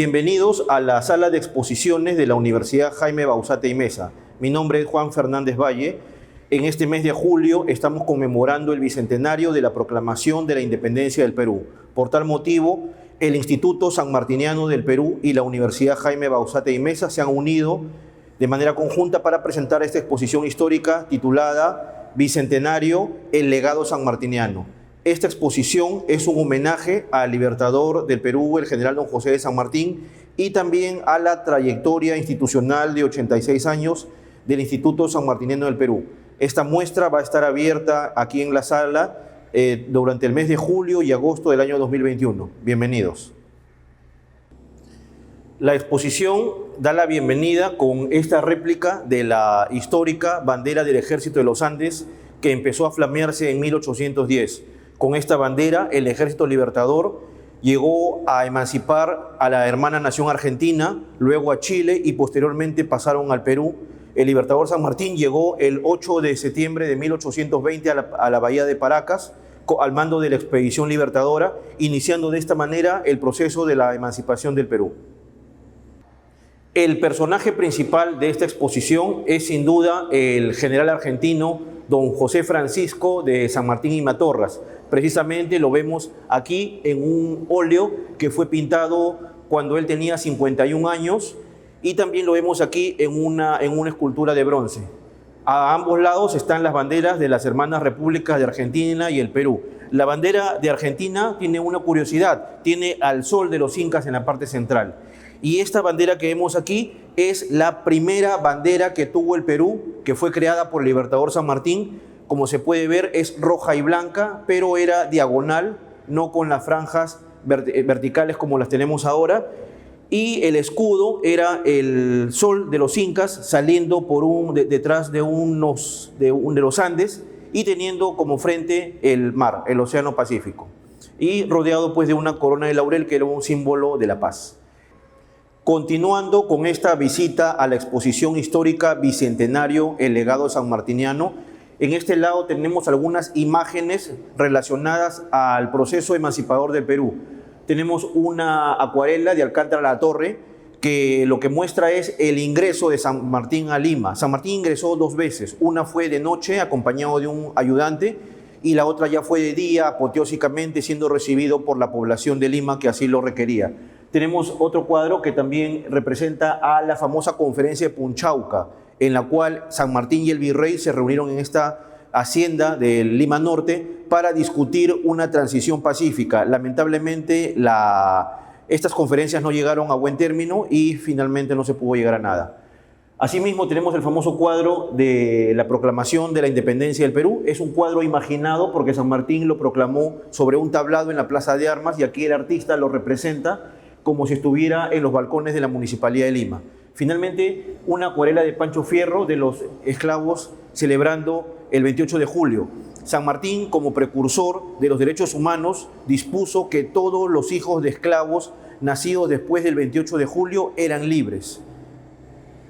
Bienvenidos a la sala de exposiciones de la Universidad Jaime Bauzate y Meza. Mi nombre es Juan Fernández Valle. En este mes de julio estamos conmemorando el bicentenario de la proclamación de la independencia del Perú. Por tal motivo, el Instituto Sanmartiniano del Perú y la Universidad Jaime Bauzate y Meza se han unido de manera conjunta para presentar esta exposición histórica titulada Bicentenario, el legado sanmartiniano. Esta exposición es un homenaje al libertador del Perú, el general don José de San Martín, y también a la trayectoria institucional de 86 años del Instituto Sanmartiniano del Perú. Esta muestra va a estar abierta aquí en la sala durante el mes de julio y agosto del año 2021. Bienvenidos. La exposición da la bienvenida con esta réplica de la histórica bandera del Ejército de los Andes que empezó a flamearse en 1810. Con esta bandera, el Ejército Libertador llegó a emancipar a la hermana nación argentina, luego a Chile y posteriormente pasaron al Perú. El Libertador San Martín llegó el 8 de septiembre de 1820 a la bahía de Paracas al mando de la expedición libertadora, iniciando de esta manera el proceso de la emancipación del Perú. El personaje principal de esta exposición es sin duda el general argentino don José Francisco de San Martín y Matorras. Precisamente lo vemos aquí en un óleo que fue pintado cuando él tenía 51 años y también lo vemos aquí en una escultura de bronce. A ambos lados están las banderas de las hermanas repúblicas de Argentina y el Perú. La bandera de Argentina tiene una curiosidad, tiene al sol de los incas en la parte central. Y esta bandera que vemos aquí es la primera bandera que tuvo el Perú, que fue creada por el Libertador San Martín. Como se puede ver, es roja y blanca, pero era diagonal, no con las franjas verticales como las tenemos ahora. Y el escudo era el sol de los incas saliendo detrás de los Andes y teniendo como frente el mar, el Océano Pacífico. Y rodeado pues de una corona de laurel que era un símbolo de la paz. Continuando con esta visita a la exposición histórica Bicentenario, el legado sanmartiniano, en este lado tenemos algunas imágenes relacionadas al proceso emancipador del Perú. Tenemos una acuarela de Alcántara La Torre que lo que muestra es el ingreso de San Martín a Lima. San Martín ingresó dos veces, una fue de noche acompañado de un ayudante y la otra ya fue de día, apoteósicamente siendo recibido por la población de Lima que así lo requería. Tenemos otro cuadro que también representa a la famosa conferencia de Punchauca, en la cual San Martín y el virrey se reunieron en esta hacienda de Lima Norte para discutir una transición pacífica. Lamentablemente, estas conferencias no llegaron a buen término y finalmente no se pudo llegar a nada. Asimismo, tenemos el famoso cuadro de la proclamación de la independencia del Perú. Es un cuadro imaginado porque San Martín lo proclamó sobre un tablado en la Plaza de Armas y aquí el artista lo representa como si estuviera en los balcones de la Municipalidad de Lima. Finalmente, una acuarela de Pancho Fierro de los esclavos celebrando el 28 de julio. San Martín, como precursor de los derechos humanos, dispuso que todos los hijos de esclavos nacidos después del 28 de julio eran libres.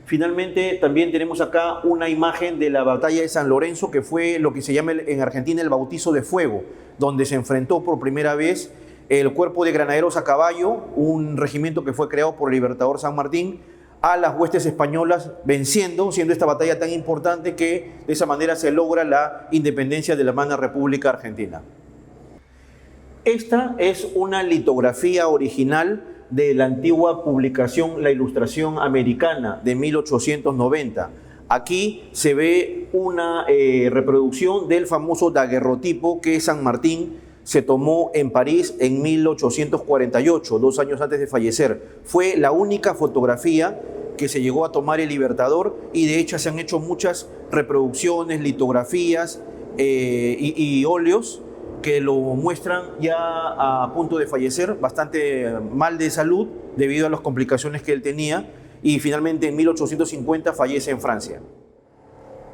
Finalmente, también tenemos acá una imagen de la batalla de San Lorenzo, que fue lo que se llama en Argentina el bautizo de fuego, donde se enfrentó por primera vez el cuerpo de granaderos a caballo, un regimiento que fue creado por el Libertador San Martín, a las huestes españolas venciendo, siendo esta batalla tan importante que de esa manera se logra la independencia de la hermana República Argentina. Esta es una litografía original de la antigua publicación La Ilustración Americana de 1890. Aquí se ve una reproducción del famoso daguerrotipo que San Martín se tomó en París en 1848, 2 años antes de fallecer. Fue la única fotografía que se llegó a tomar el Libertador y de hecho se han hecho muchas reproducciones, litografías y óleos que lo muestran ya a punto de fallecer, bastante mal de salud debido a las complicaciones que él tenía y finalmente en 1850 fallece en Francia.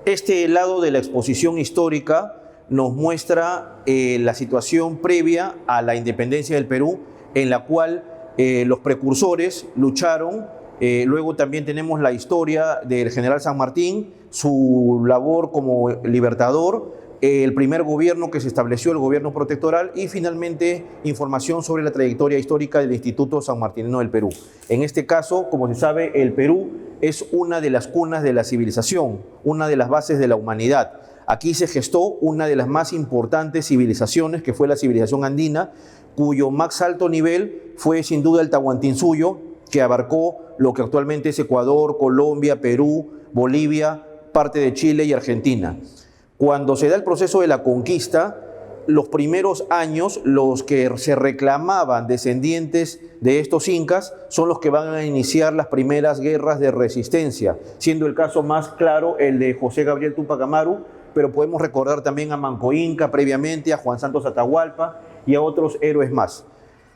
Este lado de la exposición histórica nos muestra la situación previa a la independencia del Perú, en la cual los precursores lucharon. Luego también tenemos la historia del general San Martín, su labor como libertador, el primer gobierno que se estableció, el gobierno protectoral, y finalmente información sobre la trayectoria histórica del Instituto Sanmartinino del Perú. En este caso, como se sabe, el Perú es una de las cunas de la civilización, una de las bases de la humanidad. Aquí se gestó una de las más importantes civilizaciones, que fue la civilización andina, cuyo más alto nivel fue sin duda el Tahuantinsuyo, que abarcó lo que actualmente es Ecuador, Colombia, Perú, Bolivia, parte de Chile y Argentina. Cuando se da el proceso de la conquista, los primeros años, los que se reclamaban descendientes de estos incas son los que van a iniciar las primeras guerras de resistencia, siendo el caso más claro el de José Gabriel Túpac Amaru, pero podemos recordar también a Manco Inca previamente, a Juan Santos Atahualpa y a otros héroes más.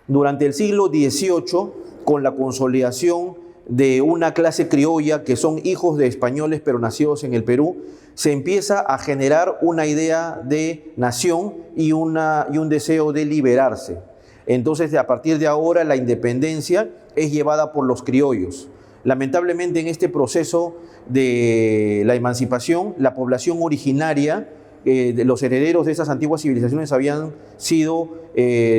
Durante el siglo XVIII, con la consolidación de una clase criolla que son hijos de españoles pero nacidos en el Perú, se empieza a generar una idea de nación y un deseo de liberarse. Entonces, a partir de ahora, la independencia es llevada por los criollos. Lamentablemente, en este proceso de la emancipación, la población originaria, los herederos de esas antiguas civilizaciones habían sido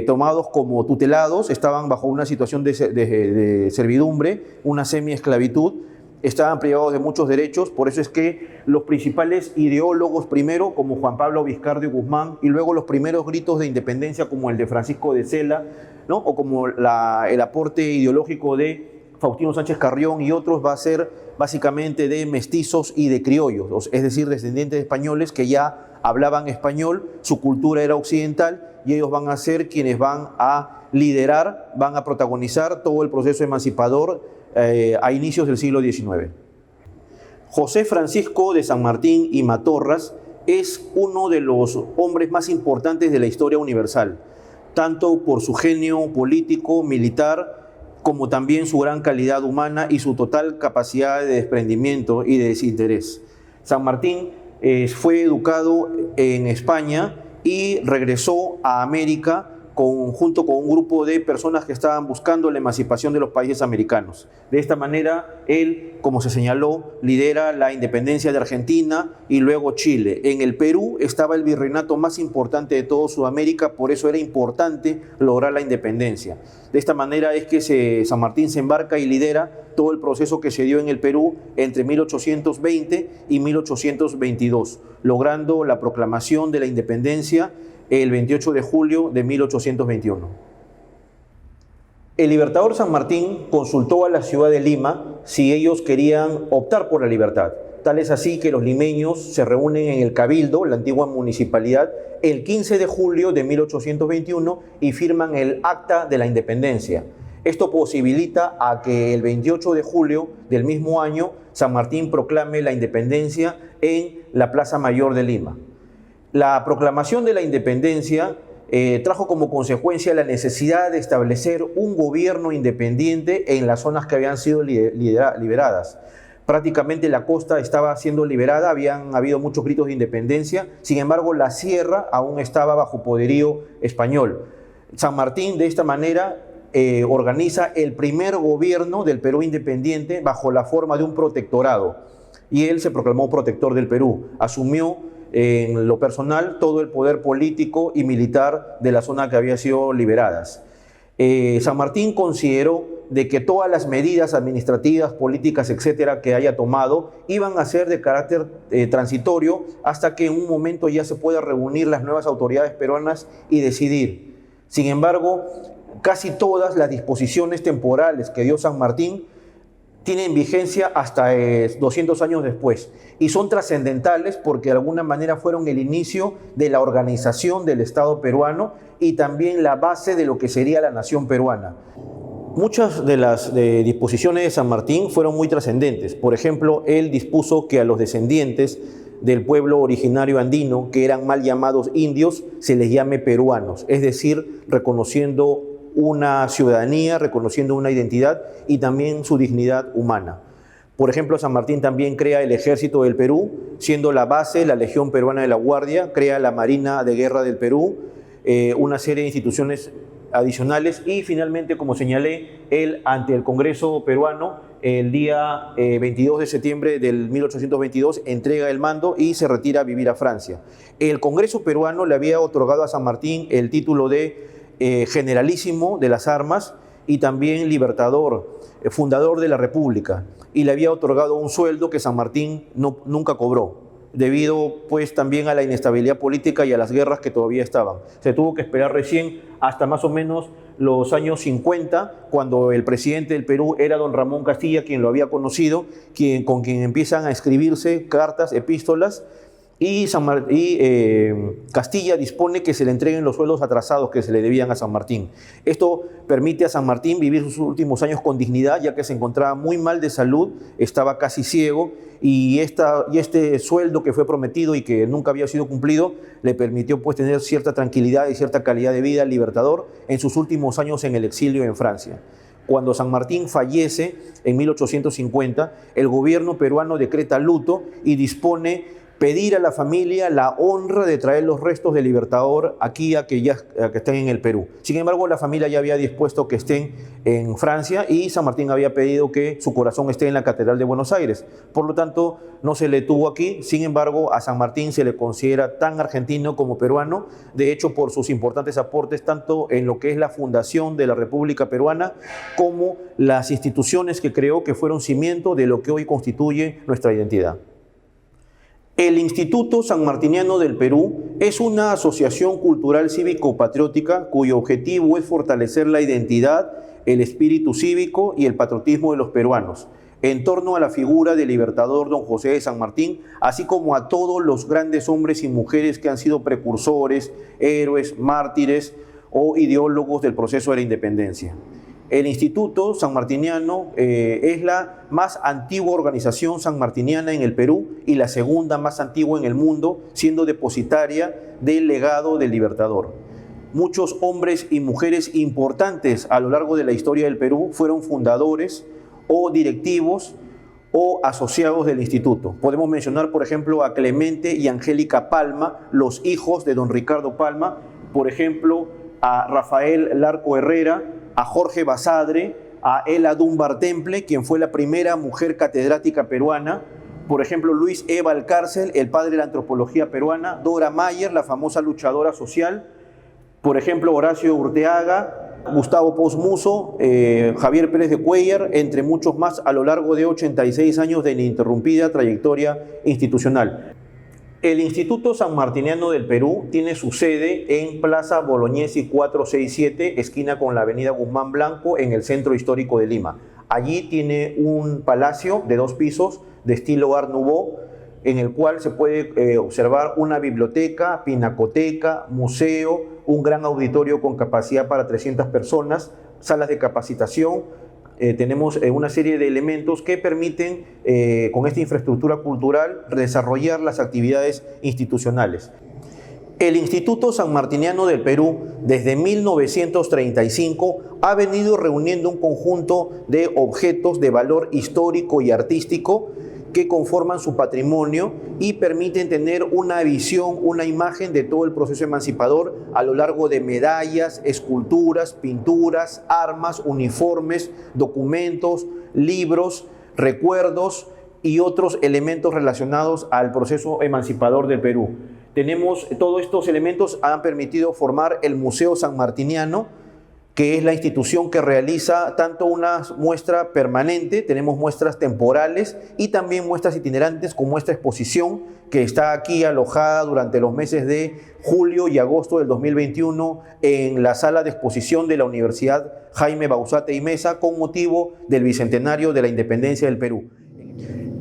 tomados como tutelados, estaban bajo una situación de servidumbre, una semi-esclavitud, estaban privados de muchos derechos. Por eso es que los principales ideólogos primero, como Juan Pablo Vizcardo y Guzmán, y luego los primeros gritos de independencia como el de Francisco de Sela, ¿no? O como el aporte ideológico de Faustino Sánchez Carrión y otros, va a ser básicamente de mestizos y de criollos, es decir, descendientes de españoles que ya hablaban español, su cultura era occidental, y ellos van a ser quienes van a liderar, van a protagonizar todo el proceso emancipador a inicios del siglo XIX. José Francisco de San Martín y Matorras es uno de los hombres más importantes de la historia universal, tanto por su genio político, militar, como también su gran calidad humana y su total capacidad de desprendimiento y de desinterés. San Martín fue educado en España y regresó a América junto con un grupo de personas que estaban buscando la emancipación de los países americanos. De esta manera, él, como se señaló, lidera la independencia de Argentina y luego Chile. En el Perú estaba el virreinato más importante de toda Sudamérica, por eso era importante lograr la independencia. De esta manera es que San Martín se embarca y lidera todo el proceso que se dio en el Perú entre 1820 y 1822, logrando la proclamación de la independencia el 28 de julio de 1821. El libertador San Martín consultó a la ciudad de Lima si ellos querían optar por la libertad. Tal es así que los limeños se reúnen en el Cabildo, la antigua municipalidad, el 15 de julio de 1821 y firman el Acta de la Independencia. Esto posibilita a que el 28 de julio del mismo año San Martín proclame la independencia en la Plaza Mayor de Lima. La proclamación de la independencia trajo como consecuencia la necesidad de establecer un gobierno independiente en las zonas que habían sido liberadas. Prácticamente la costa estaba siendo liberada, habían habido muchos gritos de independencia, sin embargo la sierra aún estaba bajo poderío español. San Martín de esta manera organiza el primer gobierno del Perú independiente bajo la forma de un protectorado, y él se proclamó protector del Perú, asumió en lo personal todo el poder político y militar de la zona que había sido liberadas. San Martín consideró de que todas las medidas administrativas, políticas, etcétera, que haya tomado iban a ser de carácter transitorio hasta que en un momento ya se pueda reunir las nuevas autoridades peruanas y decidir. Sin embargo, casi todas las disposiciones temporales que dio San Martín tienen vigencia hasta 200 años después y son trascendentales porque de alguna manera fueron el inicio de la organización del Estado peruano y también la base de lo que sería la nación peruana. Muchas de las disposiciones de San Martín fueron muy trascendentes. Por ejemplo, él dispuso que a los descendientes del pueblo originario andino, que eran mal llamados indios, se les llame peruanos, es decir, reconociendo una ciudadanía, reconociendo una identidad y también su dignidad humana. Por ejemplo, San Martín también crea el Ejército del Perú, siendo la base la Legión Peruana de la Guardia, crea la Marina de Guerra del Perú, una serie de instituciones adicionales y finalmente, como señalé, él ante el Congreso peruano el día 22 de septiembre del 1822 entrega el mando y se retira a vivir a Francia. El Congreso peruano le había otorgado a San Martín el título de generalísimo de las armas y también libertador, fundador de la República, y le había otorgado un sueldo que San Martín nunca cobró, debido pues también a la inestabilidad política y a las guerras que todavía estaban. Se tuvo que esperar recién hasta más o menos los años 50, cuando el presidente del Perú era don Ramón Castilla, quien lo había conocido, con quien empiezan a escribirse cartas, epístolas, y Castilla dispone que se le entreguen los sueldos atrasados que se le debían a San Martín. Esto permite a San Martín vivir sus últimos años con dignidad, ya que se encontraba muy mal de salud, estaba casi ciego, y este sueldo que fue prometido y que nunca había sido cumplido le permitió pues tener cierta tranquilidad y cierta calidad de vida libertador en sus últimos años en el exilio en Francia. Cuando San Martín fallece en 1850, el gobierno peruano decreta luto y dispone pedir a la familia la honra de traer los restos del libertador aquí a que estén en el Perú. Sin embargo, la familia ya había dispuesto que estén en Francia y San Martín había pedido que su corazón esté en la Catedral de Buenos Aires. Por lo tanto, no se le tuvo aquí. Sin embargo, a San Martín se le considera tan argentino como peruano, de hecho, por sus importantes aportes tanto en lo que es la fundación de la República Peruana como las instituciones que creó, que fueron cimiento de lo que hoy constituye nuestra identidad. El Instituto Sanmartiniano del Perú es una asociación cultural cívico-patriótica cuyo objetivo es fortalecer la identidad, el espíritu cívico y el patriotismo de los peruanos, en torno a la figura del libertador don José de San Martín, así como a todos los grandes hombres y mujeres que han sido precursores, héroes, mártires o ideólogos del proceso de la independencia. El Instituto Sanmartiniano es la más antigua organización sanmartiniana en el Perú y la segunda más antigua en el mundo, siendo depositaria del legado del libertador. Muchos hombres y mujeres importantes a lo largo de la historia del Perú fueron fundadores o directivos o asociados del instituto. Podemos mencionar, por ejemplo, a Clemente y Angélica Palma, los hijos de don Ricardo Palma, por ejemplo, a Rafael Larco Herrera, a Jorge Basadre, a Ela Dunbar Temple, quien fue la primera mujer catedrática peruana, por ejemplo, Luis E. Valcárcel, el padre de la antropología peruana, Dora Mayer, la famosa luchadora social, por ejemplo, Horacio Urteaga, Gustavo Pous Musso, Javier Pérez de Cuéllar, entre muchos más a lo largo de 86 años de ininterrumpida trayectoria institucional. El Instituto Sanmartiniano del Perú tiene su sede en Plaza Bolognesi 467, esquina con la avenida Guzmán Blanco, en el centro histórico de Lima. Allí tiene un palacio de 2 pisos de estilo Art Nouveau, en el cual se puede observar una biblioteca, pinacoteca, museo, un gran auditorio con capacidad para 300 personas, salas de capacitación. Tenemos una serie de elementos que permiten, con esta infraestructura cultural, desarrollar las actividades institucionales. El Instituto Sanmartiniano del Perú, desde 1935, ha venido reuniendo un conjunto de objetos de valor histórico y artístico que conforman su patrimonio y permiten tener una visión, una imagen de todo el proceso emancipador a lo largo de medallas, esculturas, pinturas, armas, uniformes, documentos, libros, recuerdos y otros elementos relacionados al proceso emancipador del Perú. Todos estos elementos han permitido formar el Museo Sanmartiniano, que es la institución que realiza tanto una muestra permanente, tenemos muestras temporales y también muestras itinerantes, como esta exposición que está aquí alojada durante los meses de julio y agosto del 2021 en la sala de exposición de la Universidad Jaime Bauzate y Mesa con motivo del bicentenario de la independencia del Perú.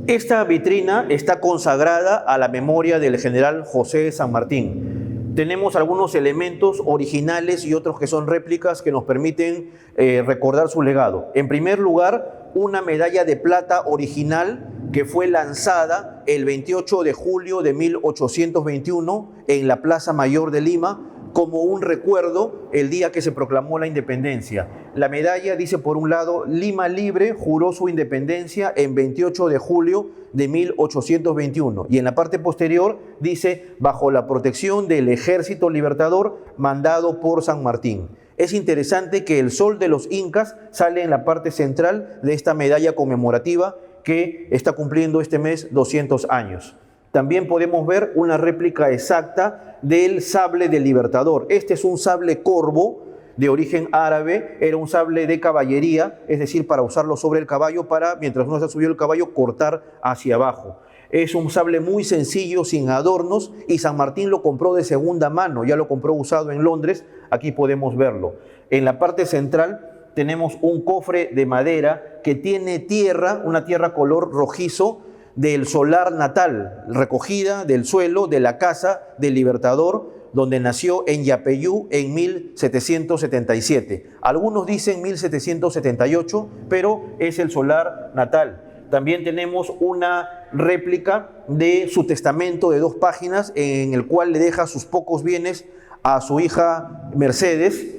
Esta vitrina está consagrada a la memoria del general José de San Martín. Tenemos algunos elementos originales y otros que son réplicas que nos permiten recordar su legado. En primer lugar, una medalla de plata original que fue lanzada el 28 de julio de 1821 en la Plaza Mayor de Lima como un recuerdo el día que se proclamó la independencia. La medalla dice, por un lado, Lima libre juró su independencia en 28 de julio de 1821. Y en la parte posterior dice, bajo la protección del Ejército Libertador mandado por San Martín. Es interesante que el sol de los incas sale en la parte central de esta medalla conmemorativa que está cumpliendo este mes 200 años. También podemos ver una réplica exacta del sable del Libertador. Este es un sable corvo de origen árabe, era un sable de caballería, es decir, para usarlo sobre el caballo para, mientras uno está subido el caballo, cortar hacia abajo. Es un sable muy sencillo, sin adornos, y San Martín lo compró de segunda mano, ya lo compró usado en Londres, aquí podemos verlo. En la parte central tenemos un cofre de madera que tiene tierra, una tierra color rojizo, del solar natal, recogida del suelo de la casa del Libertador, donde nació en Yapeyú en 1777. Algunos dicen 1778, pero es el solar natal. También tenemos una réplica de su testamento de 2 páginas en el cual le deja sus pocos bienes a su hija Mercedes.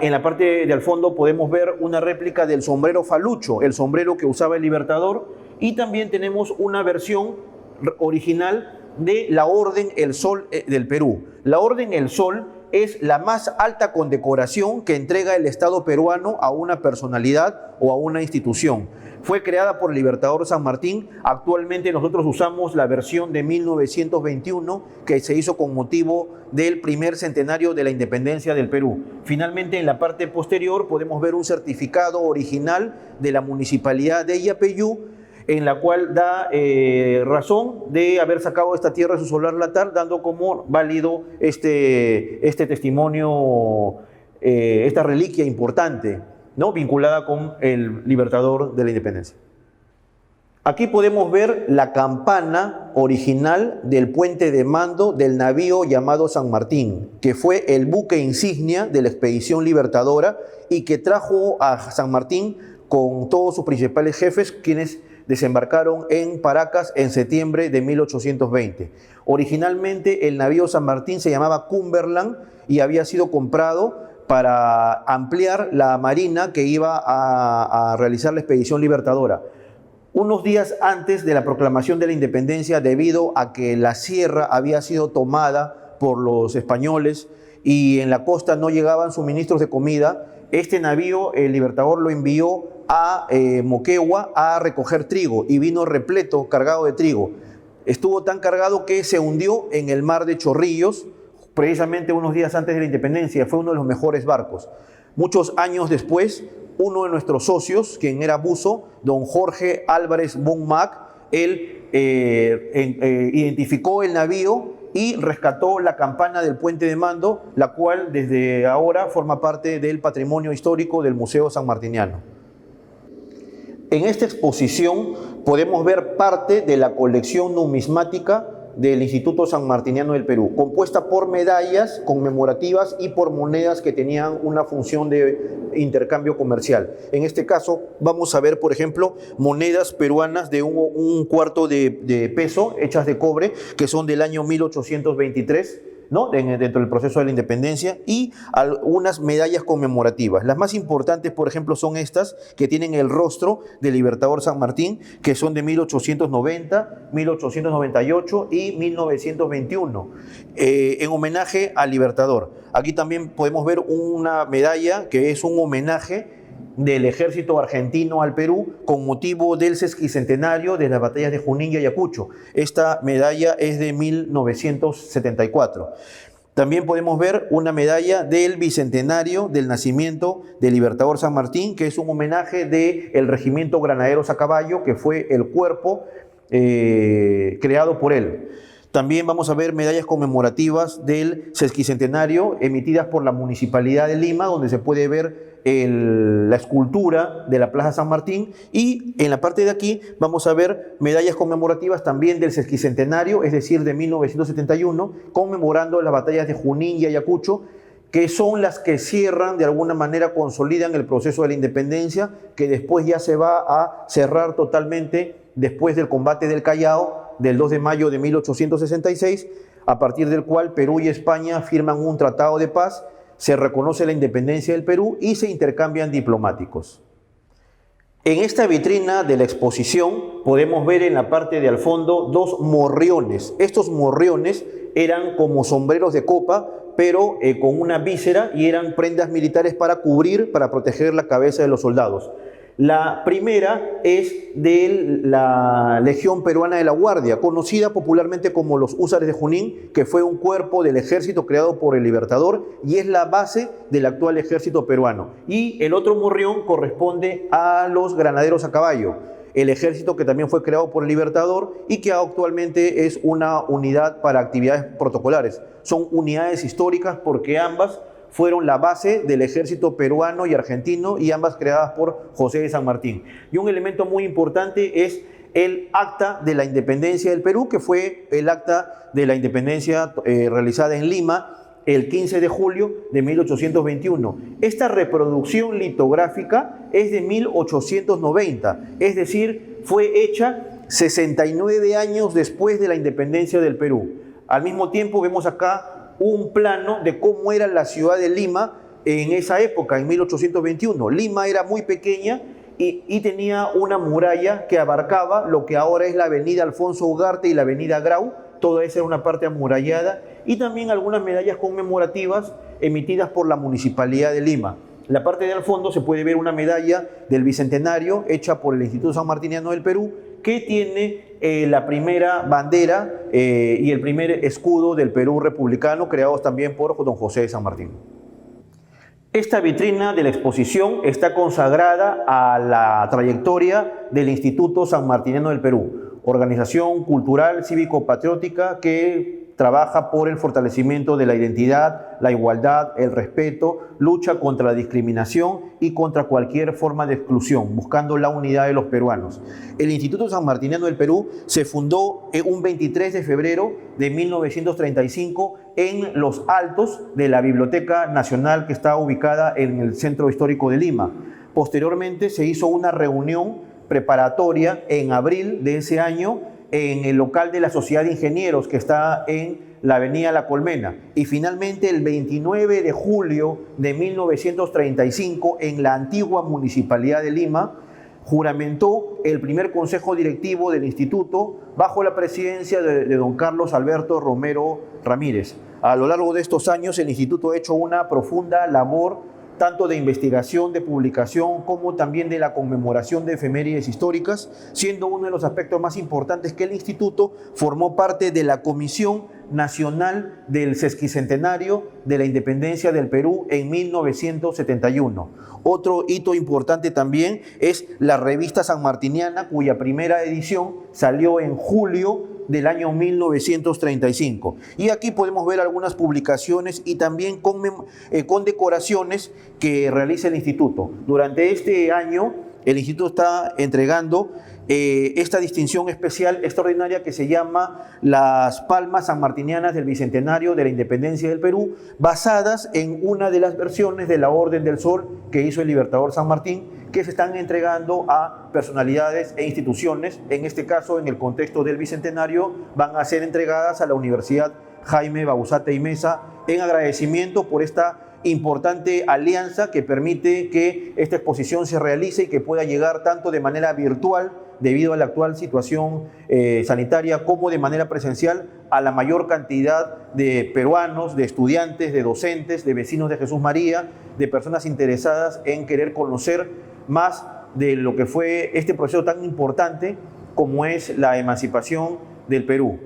En la parte del fondo podemos ver una réplica del sombrero falucho, el sombrero que usaba el Libertador, y también tenemos una versión original de la Orden El Sol del Perú. La Orden El Sol es la más alta condecoración que entrega el Estado peruano a una personalidad o a una institución. Fue creada por el Libertador San Martín. Actualmente nosotros usamos la versión de 1921 que se hizo con motivo del primer centenario de la independencia del Perú. Finalmente, en la parte posterior podemos ver un certificado original de la Municipalidad de Yapeyú, en la cual da razón de haber sacado esta tierra de su solar natal, dando como válido este testimonio, esta reliquia importante, ¿no?, vinculada con el Libertador de la Independencia. Aquí podemos ver la campana original del puente de mando del navío llamado San Martín, que fue el buque insignia de la expedición libertadora y que trajo a San Martín con todos sus principales jefes, quienes desembarcaron en Paracas en septiembre de 1820. Originalmente el navío San Martín se llamaba Cumberland y había sido comprado para ampliar la marina que iba a realizar la expedición libertadora. Unos días antes de la proclamación de la independencia, debido a que la sierra había sido tomada por los españoles y en la costa no llegaban suministros de comida, este navío, el Libertador, lo envió a Moquegua a recoger trigo y vino repleto, cargado de trigo. Estuvo tan cargado que se hundió en el mar de Chorrillos, precisamente unos días antes de la independencia. Fue uno de los mejores barcos. Muchos años después, uno de nuestros socios, quien era buzo, don Jorge Álvarez Bonmac, él identificó el navío y rescató la campana del puente de mando, la cual desde ahora forma parte del patrimonio histórico del Museo Sanmartiniano. En esta exposición podemos ver parte de la colección numismática del Instituto Sanmartiniano del Perú, compuesta por medallas conmemorativas y por monedas que tenían una función de intercambio comercial. En este caso vamos a ver, por ejemplo, monedas peruanas de un cuarto de peso, hechas de cobre, que son del año 1823, ¿no?, dentro del proceso de la independencia, y algunas medallas conmemorativas. Las más importantes, por ejemplo, son estas que tienen el rostro del Libertador San Martín, que son de 1890, 1898 y 1921, en homenaje al Libertador. Aquí también podemos ver una medalla que es un homenaje del ejército argentino al Perú con motivo del sesquicentenario de las batallas de Junín y Ayacucho. Esta medalla es de 1974. También podemos ver una medalla del bicentenario del nacimiento del Libertador San Martín, que es un homenaje del Regimiento Granaderos a Caballo, que fue el cuerpo creado por él. También vamos a ver medallas conmemorativas del sesquicentenario emitidas por la Municipalidad de Lima, donde se puede ver la escultura de la Plaza San Martín, y en la parte de aquí vamos a ver medallas conmemorativas también del sesquicentenario, es decir, de 1971, conmemorando las batallas de Junín y Ayacucho, que son las que cierran, de alguna manera consolidan el proceso de la independencia, que después ya se va a cerrar totalmente después del combate del Callao, del 2 de mayo de 1866, a partir del cual Perú y España firman un tratado de paz, se reconoce la independencia del Perú y se intercambian diplomáticos. En esta vitrina de la exposición podemos ver en la parte de al fondo 2 morriones. Estos morriones eran como sombreros de copa pero con una víscera, y eran prendas militares para cubrir, para proteger la cabeza de los soldados. La primera es de la Legión Peruana de la Guardia, conocida popularmente como los Húsares de Junín, que fue un cuerpo del ejército creado por el Libertador y es la base del actual ejército peruano. Y el otro morrión corresponde a los Granaderos a Caballo, el ejército que también fue creado por el Libertador y que actualmente es una unidad para actividades protocolares. Son unidades históricas porque ambas fueron la base del ejército peruano y argentino y ambas creadas por José de San Martín. Y un elemento muy importante es el Acta de la Independencia del Perú, que fue el Acta de la Independencia realizada en Lima el 15 de julio de 1821. Esta reproducción litográfica es de 1890, es decir, fue hecha 69 años después de la independencia del Perú. Al mismo tiempo vemos acá un plano de cómo era la ciudad de Lima en esa época, en 1821. Lima era muy pequeña y tenía una muralla que abarcaba lo que ahora es la avenida Alfonso Ugarte y la avenida Grau. Toda esa era una parte amurallada y también algunas medallas conmemorativas emitidas por la Municipalidad de Lima. En la parte del fondo se puede ver una medalla del Bicentenario hecha por el Instituto Sanmartiniano del Perú, que tiene la primera bandera y el primer escudo del Perú republicano, creados también por don José de San Martín. Esta vitrina de la exposición está consagrada a la trayectoria del Instituto Sanmartiniano del Perú, organización cultural cívico-patriótica que trabaja por el fortalecimiento de la identidad, la igualdad, el respeto, lucha contra la discriminación y contra cualquier forma de exclusión, buscando la unidad de los peruanos. El Instituto Sanmartiniano del Perú se fundó un 23 de febrero de 1935 en los altos de la Biblioteca Nacional que está ubicada en el Centro Histórico de Lima. Posteriormente se hizo una reunión preparatoria en abril de ese año en el local de la Sociedad de Ingenieros que está en la avenida La Colmena, y finalmente el 29 de julio de 1935 en la antigua Municipalidad de Lima juramentó el primer consejo directivo del instituto bajo la presidencia de don Carlos Alberto Romero Ramírez. A lo largo de estos años el instituto ha hecho una profunda labor tanto de investigación, de publicación, como también de la conmemoración de efemérides históricas, siendo uno de los aspectos más importantes que el instituto formó parte de la Comisión Nacional del Sesquicentenario de la Independencia del Perú en 1971. Otro hito importante también es la revista Sanmartiniana, cuya primera edición salió en julio del año 1935. Y aquí podemos ver algunas publicaciones y también condecoraciones que realiza el instituto. Durante este año, el instituto está entregando esta distinción especial extraordinaria que se llama las Palmas Sanmartinianas del Bicentenario de la Independencia del Perú, basadas en una de las versiones de la Orden del Sol que hizo el Libertador San Martín, que se están entregando a personalidades e instituciones. En este caso, en el contexto del Bicentenario, van a ser entregadas a la Universidad Jaime Bauzate y Mesa en agradecimiento por esta importante alianza que permite que esta exposición se realice y que pueda llegar tanto de manera virtual debido a la actual situación sanitaria como de manera presencial a la mayor cantidad de peruanos, de estudiantes, de docentes, de vecinos de Jesús María, de personas interesadas en querer conocer más de lo que fue este proceso tan importante como es la emancipación del Perú.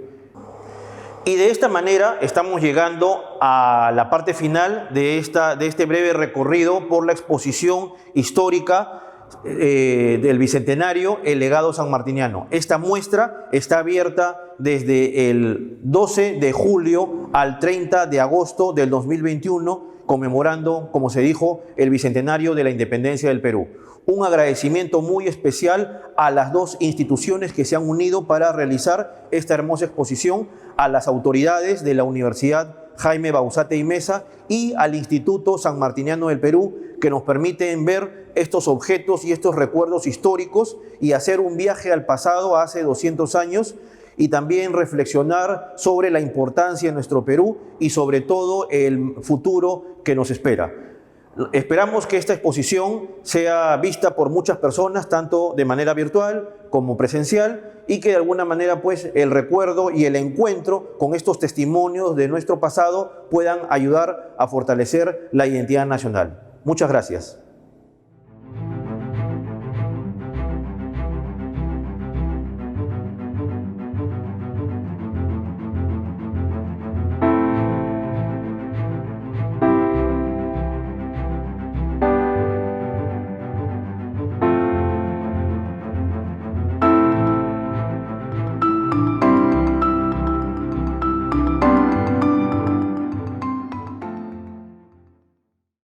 Y de esta manera estamos llegando a la parte final de este breve recorrido por la exposición histórica del Bicentenario, el legado sanmartiniano. Esta muestra está abierta desde el 12 de julio al 30 de agosto del 2021, conmemorando, como se dijo, el Bicentenario de la Independencia del Perú. Un agradecimiento muy especial a las dos instituciones que se han unido para realizar esta hermosa exposición, a las autoridades de la Universidad Jaime Bauzate y Mesa y al Instituto Sanmartiniano del Perú, que nos permiten ver estos objetos y estos recuerdos históricos y hacer un viaje al pasado hace 200 años y también reflexionar sobre la importancia de nuestro Perú y sobre todo el futuro que nos espera. Esperamos que esta exposición sea vista por muchas personas, tanto de manera virtual como presencial, y que de alguna manera pues, el recuerdo y el encuentro con estos testimonios de nuestro pasado puedan ayudar a fortalecer la identidad nacional. Muchas gracias.